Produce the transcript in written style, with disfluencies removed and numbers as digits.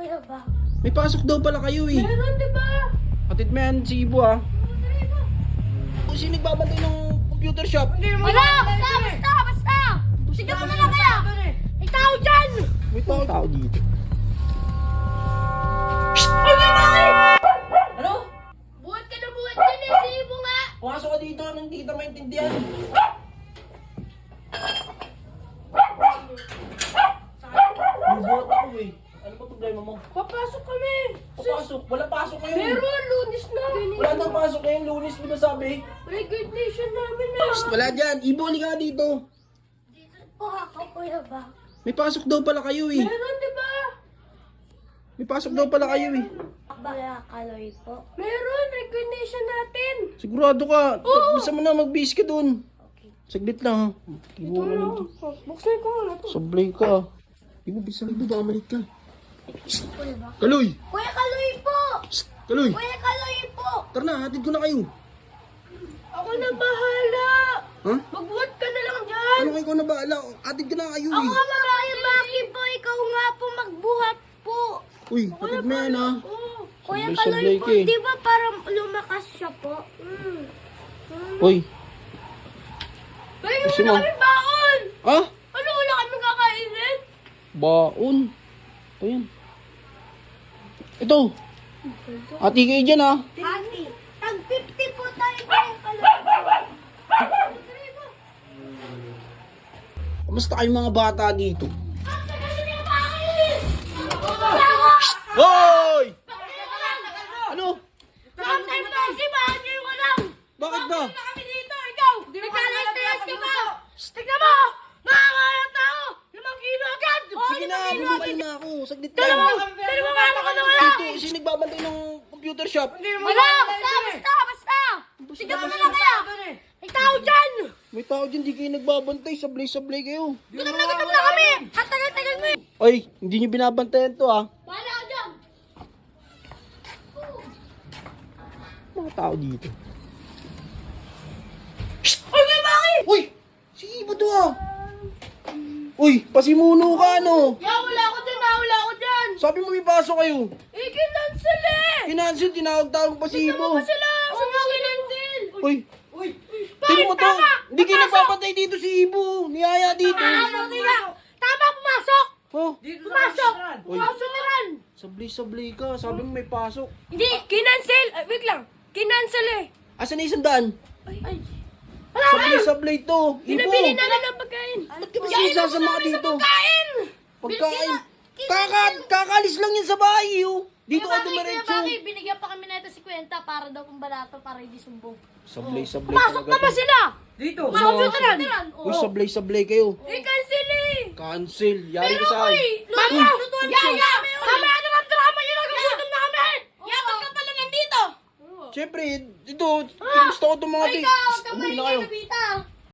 kuya ba? May pasok daw pala kayo eh. Meron, di ba? Atid mo yan si Ibo ah. Kung sino nagbabantay ng computer shop? Wala! Basta! Tignan mo na lang kaya! May tao dyan! May tao dito. Ano? Buhat ka na buhat dyan eh! Si Ibo nga! Pumasok ka dito, hindi kita maintindihan. Bubuhat ako eh. Ano ba problema mo? Papasok kami! Papasok? Wala pasok ngayon. Meron! Lunes na! Wala nang pasok ngayon, Lunes, di ba sabi? Recognition namin na! Psst, wala dyan. Ibo, halika dito. Po ako kuya ba? May pasok daw pala kayo eh. Meron, di ba? May pasok daw pala kayo eh. Baka kaloy po. Meron! Recognition natin! Sigurado ka. Oo. Basta mo na mag-base ka dun. Okay. Saglit lang ha. Ito na! Buksan ko na to. Sablay ka. Ibo, bisa Ibo, baka malit ka. Kuya ba? Kaloy! Kuya kaloy po! Psst, Kaloy! Kuya kaloy po! Tara na, hatid ko na kayo. Ako na bahala! Ha? Magbuhat ka na lang dyan! Ano kayo na bahala? Hatid ko na kayo Ako eh. nga Kuya Baki po! Ikaw nga po magbuhat po! Uy, hatid mo yan ha. Kuya Sablay-sablay kaloy po, ka eh. di ba parang lumakas siya po? Uy, Ay, Gusto wala mo? kami baon! ha? Ano, wala kami kakainin? Baon. Ito yan. Ito. Ati kayo dyan ha. Hati, tag 50 po tayo Kuya kaloy po! Kamusta kayong mga bata dito? Ako! Hoy! Ano? Sometimes po, si Bahan niyo yung alam! Bakit ba? Wala kami dito, ikaw! Nagkalas-talas ka ba? Tignan mo! Nakakalat na ako! 5 kilo agad! Sige na, bumukay na ako. Saglit lang. Dalawang araw ka na wala! Dito, sino nagbabantay ng computer shop? Wala! Basta! Tignan mo na lang kaya! May tao dyan! May tao dyan, di kayo nagbabantay. Sablay-sablay kayo. Gutom na kami! Ang tagal-tagal mo eh! Ay, hindi nyo binabantayan to ha. Wala ka dyan! Mga tao dito. Ay, may bakit? Uy! Si Ibo to ha. Uy, pasimuno ka ano? Wala ako dyan! Sabi mo may pasok kayo. Ikinansel eh! Kinansel, tinawag-tawag pa si Ibo. Sila! Oo nga kinansel! Uy, tingin mo to. Hindi kayo nagbabantay dito si Ibo. Niyaya dito. Tama, pumasok! Oh, Pumasok! Uy. Pumasok na rin! sablay-sablay ka. Sabi mo may pasok. Hindi, kinansel! Wait lang! Kinansel eh! Asan na isang daan? Ay! Sablay-sablay to. Ibo. Pinabili namin ng pagkain! Ba't ka ba sinasama ka dito? Pagkain! Pagkain. Kakalis lang yan sa bahay, oh. Dito ka dumiretso. Binigyan pa kami na ito si Kwenta para daw kung balato para hindi sumbong. Sablay-sablay Pasok naman sila! Dito. Computeran! Uy, sablay-sablay kayo. I-cancel eh! Cancel. Yari ka sa akin. Mama! Yaya! Tama na ng drama nyo! Nagugutom na kami! Yapat ka pala nandito! Siyempre, ito, gusto ko itong mga Ay, ikaw! Umuwi na kayo. Nabita!